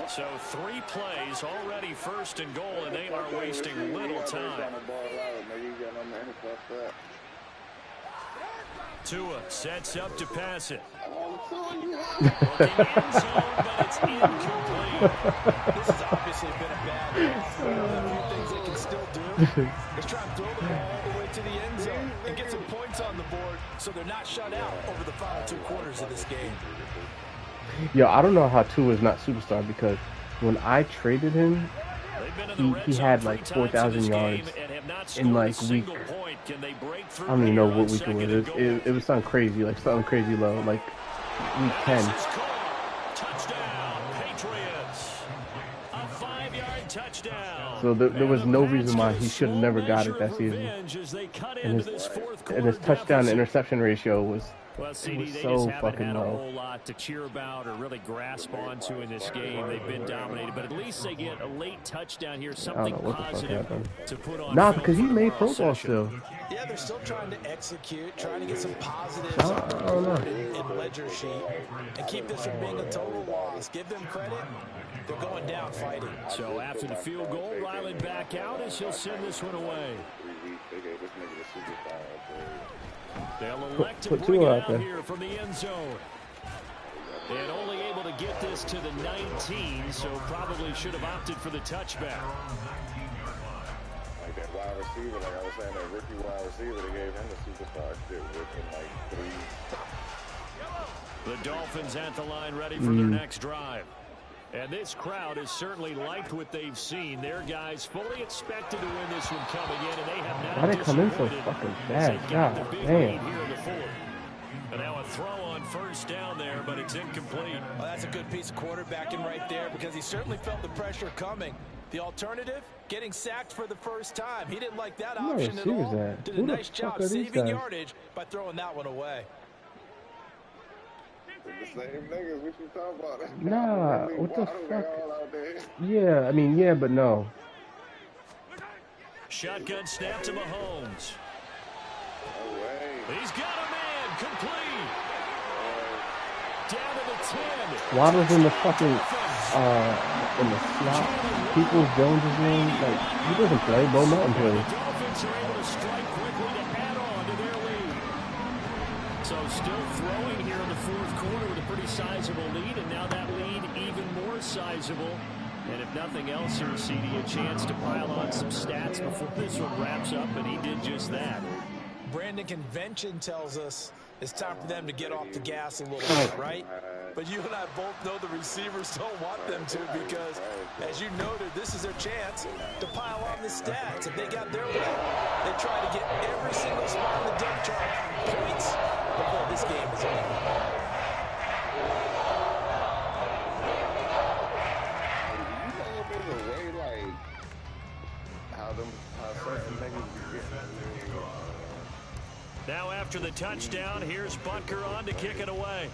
So 3 plays already, 1st and goal, and they are wasting little time. Tua sets up to pass it. Looking end zone, but it's incomplete. This has obviously been a bad loss. One of the few things they can still do is try and throw the ball all the way to the end zone and get some points on the board so they're not shut out over the final 2 quarters of this game. Yo, I don't know how Tua is not superstar because when I traded him, he had like 4,000 yards in like week. I don't even know what week it was. It was something crazy, like something crazy low, like week 10. Touchdown, Patriots. A 5-yard touchdown. So there was no reason why he should have never got it that season. And his touchdown to interception ratio was CD, they so just haven't fucking had a low. whole lot to cheer about or really grasp onto in this game. They've been dominated, but at least they get a late touchdown here, something positive to put on. Nah, because he made pro ball still. Yeah, they're still trying to execute, trying to get some positives on the board and ledger sheet, and keep this from being a total loss. Give them credit. They're going down fighting. So after the field goal, Ryland back out as he'll send this one away. They'll elect to bring it out here from the end zone. And only able to get this to the 19, so probably should have opted for the touchback. Like that wide receiver, like I was saying, that rookie wide receiver, they gave him the superstar shit within like 3. The Dolphins at the line ready for their next drive. And this crowd has certainly liked what they've seen. Their guys fully expected to win this one coming in, and they have not. Why they come in so fucking fast? God damn. And now a throw on 1st down there, but it's incomplete. Well, that's a good piece of quarterbacking right there because he certainly felt the pressure coming. The alternative, getting sacked for the first time. He didn't like that option at all. Did a nice job saving yardage by throwing that one away. The same niggas, what you talking about? Nah, what the fuck? Yeah, I mean, yeah, but no. Shotgun snap to Mahomes. No way. He's got a man, complete. Down to the 10. Waddle's in the fucking, in the slot. Peoples Jones is in, like, he doesn't play, Bo Melton plays. The Dolphins are able to strike quickly to add on to their lead. So still throwing here in the 4th quarter with a pretty sizable lead, and now that lead even more sizable. And if nothing else here, CD, a chance to pile on some stats before this one wraps up, and he did just that. Brandon, convention tells us it's time for them to get off the gas a little bit, right? But you and I both know the receivers don't want them to because, as you noted, this is their chance to pile on the stats. If they got their way, they try to get every single spot in the depth chart points before this game is over. Now after the touchdown, here's Butker on to kick it away.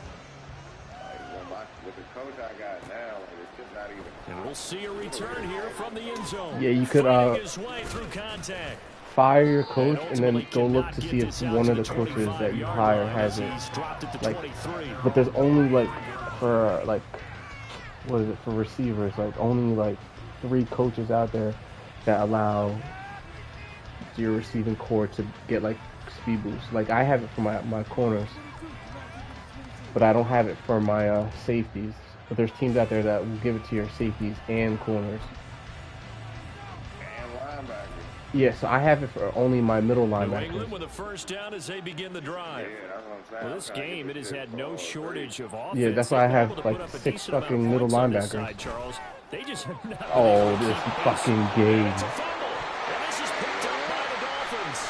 With the coach I got now, it's just not even. And we'll see a return here from the end zone. Yeah, you could his way through contact. Fire your coach and then go look to see if one of the coaches that you hire has it. Like, but there's only like for like what is it for receivers? Like only like 3 coaches out there that allow your receiving core to get like speed boost. Like I have it for my corners, but I don't have it for my safeties. But there's teams out there that will give it to your safeties and corners. And linebackers. Yeah, so I have it for only my middle linebackers. New England with a 1st down as they begin the drive. Yeah, that's what I'm saying. Well, this game, it has had no shortage of offense. Yeah, that's why I have like 6 fucking middle linebackers. Charles. They just have not this fucking game. It's a fumble, and this is picked up by the Dolphins.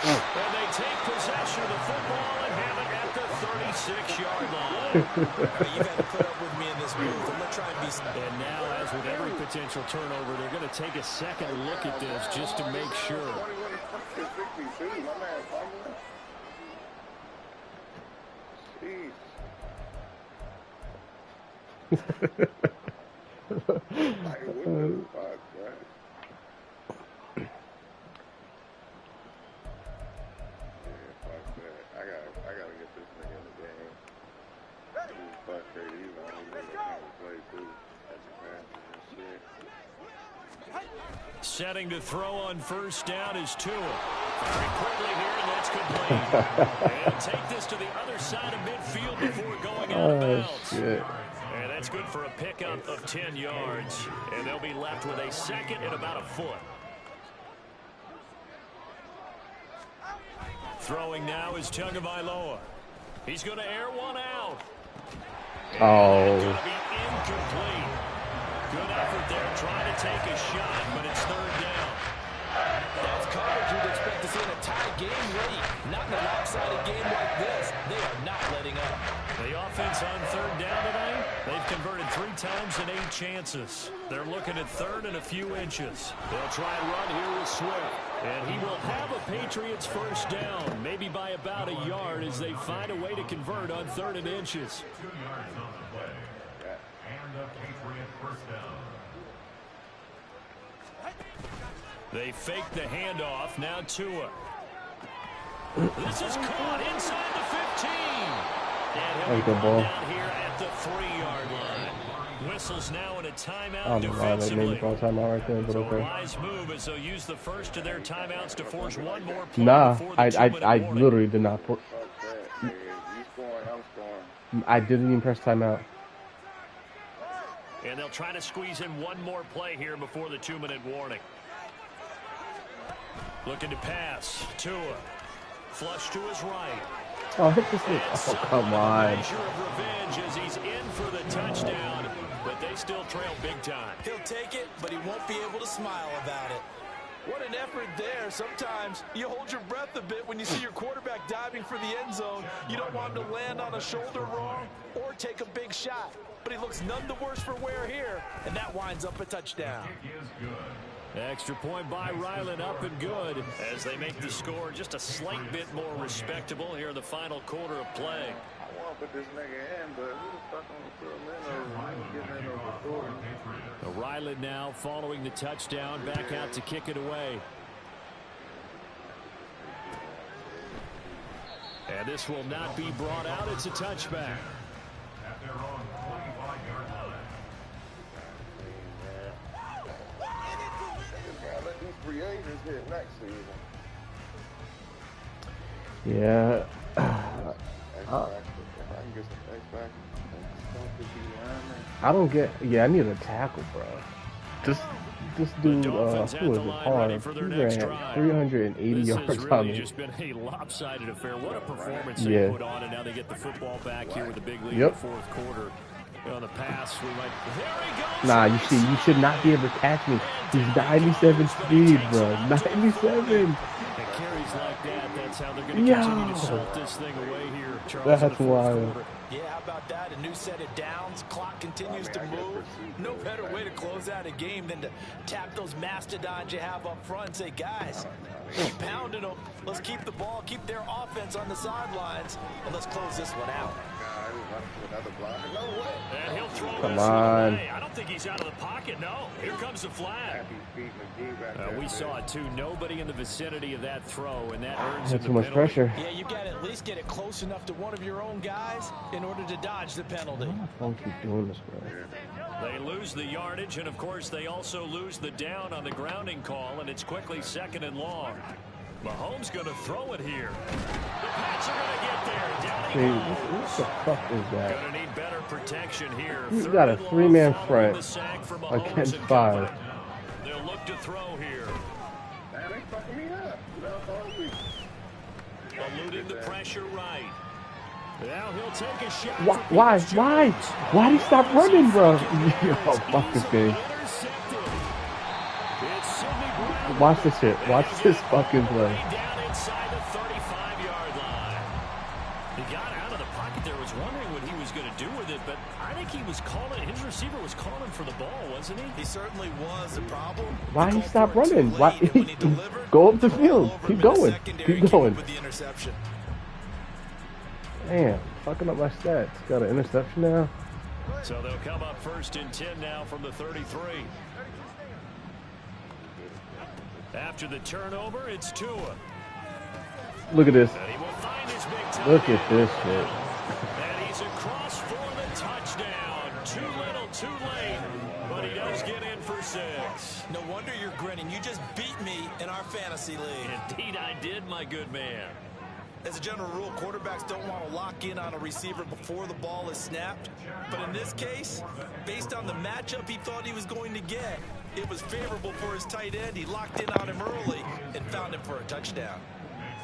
And they take possession of the football and have it at the 36-yard line. You've had to put up with me in this move. I'm going to try and be... And now, as with every potential turnover, they're going to take a second look at this just to make sure. Like, what the fuck, bro? Yeah, fuck that. I gotta get this nigga in the game. He's frustrated. He's the only nigga trying to play too. That's the passes and shit. Setting to throw on first down is Tua. Very quickly here, and that's complete. And take this to the other side of midfield before going out of bounds. Shit. And that's good for a pickup of 10 yards. And they'll be left with a second and about a foot. Throwing now is Tagovailoa. He's going to air one out. Oh. Going to be incomplete. Good effort there trying to take a shot, but it's third down. That's coverage you'd expect to see in a tie game late. Not in a lopsided game like this. They are not letting up. The offense on third down tonight, they've converted 3 times in 8 chances. They're looking at third and a few inches. They'll try and run here with Swift. And he will have a Patriots first down, maybe by about a yard as they find a way to convert on third and inches. 2 yards on the play. And a Patriot first down. They fake the handoff. Now Tua. This is caught inside the 15. And he'll be ball down here at the 3-yard line. Whistles now in a timeout defensively. They made a timeout right there, but so okay. a wise move as they'll use the first of their timeouts to force one more play. Nah, before the I literally did not. Fuck that. You scoring, I'm scoring. I didn't even press timeout. And they'll try to squeeze in one more play here before the 2-minute warning. Looking to pass. Tua. Flush to his right. Oh, hit this thing. Oh, come on. Measure of revenge as he's in for the touchdown, but they still trail big time. He'll take it, but he won't be able to smile about it. What an effort there. Sometimes you hold your breath a bit when you see your quarterback diving for the end zone. You don't want him to land on a shoulder wrong or take a big shot. But he looks none the worse for wear here, and that winds up a touchdown. Extra point by Ryland, up and good as they make the score just a slight bit more respectable here in the final quarter of play. I want to put this nigga in, but who the fuck want to put him in over? Getting in over the Ryland now following the touchdown, back out to kick it away. And this will not be brought out. It's a touchback. At their own 25-yard line. Let these free agents hit next season. Yeah. If I can get some X-Factor, I don't get. Yeah, I need a tackle, bro. This dude, who is it? Hard. He ran 380 yards This has on really me. just been a lopsided affair. What a performance they put on, and now they get the football back here with a big lead in the fourth quarter. On the pass, we might. There he goes. Nah, you should not be able to catch me. He's 97 speed, bro. 97. And carries like that, that's how they're going to continue to salt this thing away here, Charles. That's wild. Yeah, how about that? A new set of downs. Clock continues to move. No better way to close out a game than to tap those mastodons you have up front and say, guys, keep pounding them. Let's keep the ball, keep their offense on the sidelines, and let's close this one out. And he'll throw Come on. away. I don't think he's out of the pocket, no. Here comes the flag. We saw it, too. Nobody in the vicinity of that throw, and that earns him Too much pressure. Yeah, you've got to at least get it close enough to one of your own guys in order to dodge the penalty. Don't keep doing this, bro. They lose the yardage, and, of course, they also lose the down on the grounding call, and it's quickly 2nd and long. Mahomes going to throw it here. The Pats are going to get there. Down he What goes. the fuck is that? Going to need better protection here. You Third got a and long 3-man following front the sack from Mahomes against and 5. company. They'll look to throw here. Man, they fucking me up. Eluding the pressure right. Now he'll take a shot. Why did he stop running, bro? Yo, fuck this game. Watch this shit. Watch this fucking play. Down inside the 35-yard line. He got out of the pocket there, was wondering what he was going to do with it, but I think he was calling, his receiver was calling for the ball, wasn't he? He certainly was. The problem. Why he stop running? Why go up the field? Keep going. Keep going. With the interception. Damn, fucking up my stats. Got an interception now. So they'll come up 1st and 10 now from the 33. After the turnover, it's Tua. Look at this. And he will find his big Look at this shit. And he's across for the touchdown. Too little, too late. But he does get in for 6. No wonder you're grinning. You just beat me in our fantasy league. Indeed I did, my good man. As a general rule, quarterbacks don't want to lock in on a receiver before the ball is snapped. But in this case, based on the matchup he thought he was going to get, it was favorable for his tight end. He locked in on him early and found him for a touchdown.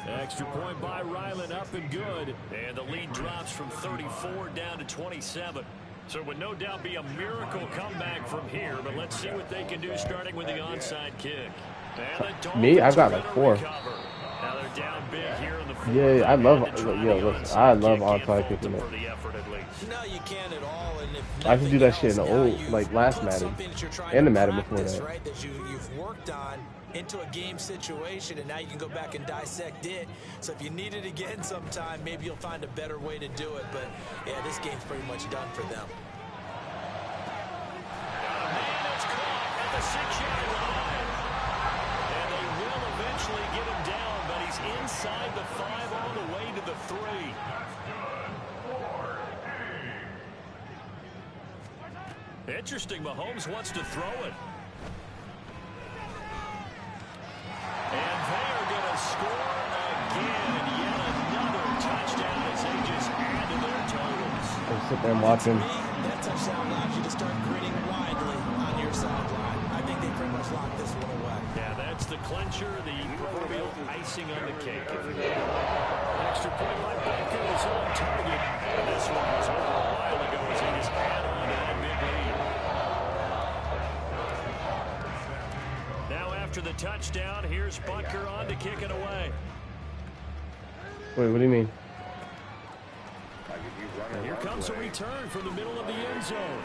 Extra point by Ryland, up and good. And the lead drops from 34 down to 27. So it would no doubt be a miracle comeback from here. But let's see what they can do starting with the onside kick. Me? I've got like 4. Now they're down big here in the fourth. Yeah, I love onside kicking it. No, you can't at all. And if I used to do that shit in the old, like last Madden, and the Madden before that. Right, that you've worked on into a game situation, and now you can go back and dissect it. So if you need it again sometime, maybe you'll find a better way to do it. But yeah, this game's pretty much done for them. Man, it's caught at the 6-yard line. And they will eventually get him down, but he's inside the 5 all the way to the 3. Interesting, Mahomes wants to throw it. And they're going to score again. Yet another touchdown as they just add to their totals. I'll sit there and watch him. That touchdown allows you to start grinning widely on your sideline. I think they pretty much locked this one away. Yeah, that's the clincher, the proverbial icing on the cake. Extra point by Baker is on target. And this one was over a while ago as they just add on to that big lead. Now after the touchdown, here's Butker on to kick it away. Wait, what do you mean? And here comes a return from the middle of the end zone.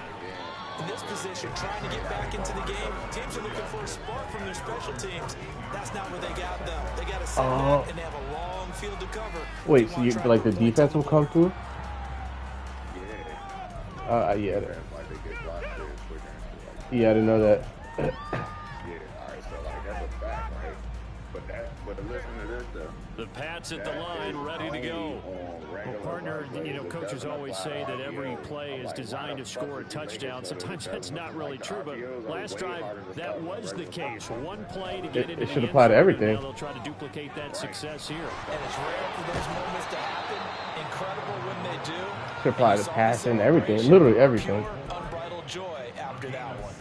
In this position, trying to get back into the game, teams are looking for a spark from their special teams. That's not what they got, though. They got to set back, and they have a long field to cover. Wait, so you like the defense will come through? Yeah. Yeah. Yeah, I didn't know that. The Pats at the line, ready to go. Well, partner, you know, coaches always say that every play is designed to score a touchdown. Sometimes that's not really true, but last drive, that was the case. One play to get into the end zone. It should apply to everything. Now they'll try to duplicate that success here. And it's rare for those moments to happen. Incredible when they do. Should apply to passing, everything, literally everything. Pure, unbridled joy after that one.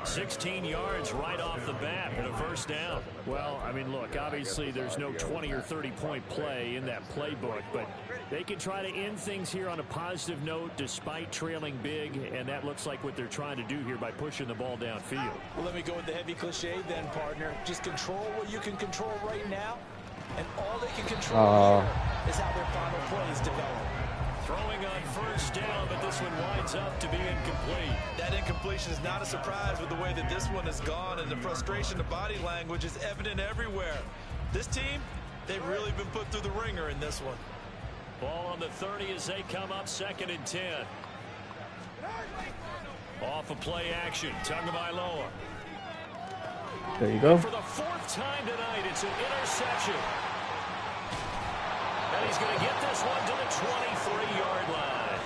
16 yards right off the bat and a first down. Well, I mean, look, obviously there's no 20 or 30-point play in that playbook, but they can try to end things here on a positive note despite trailing big, and that looks like what they're trying to do here by pushing the ball downfield. Well, let me go with the heavy cliche then, partner. Just control what you can control right now, and all they can control here is how their final plays develop. Throwing on first down, but this one winds up to be incomplete. That incompletion is not a surprise with the way that this one has gone, and the frustration of body language is evident everywhere. This team, they've really been put through the ringer in this one. Ball on the 30 as they come up 2nd and 10. Off of play action, Tagovailoa. There you go. For the 4th time tonight, it's an interception. And he's going to get this one to the 23-yard line.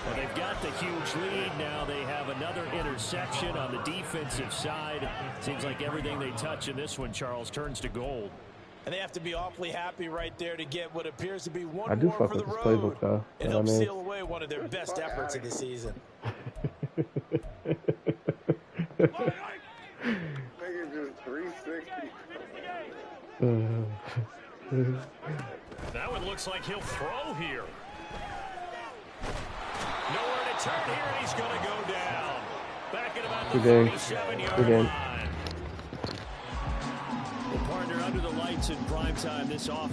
Well, they've got the huge lead. Now they have another interception on the defensive side. Seems like everything they touch in this one, Charles, turns to gold. And they have to be awfully happy right there to get what appears to be one I do more fuck for the with this road. playbook, though. And help seal away one of their best efforts of the season. Just 360. That one looks like he'll throw here. Nowhere to turn here, and he's going to go down. Back at about the 37-yard line. Well, partner, under the lights in primetime, this offense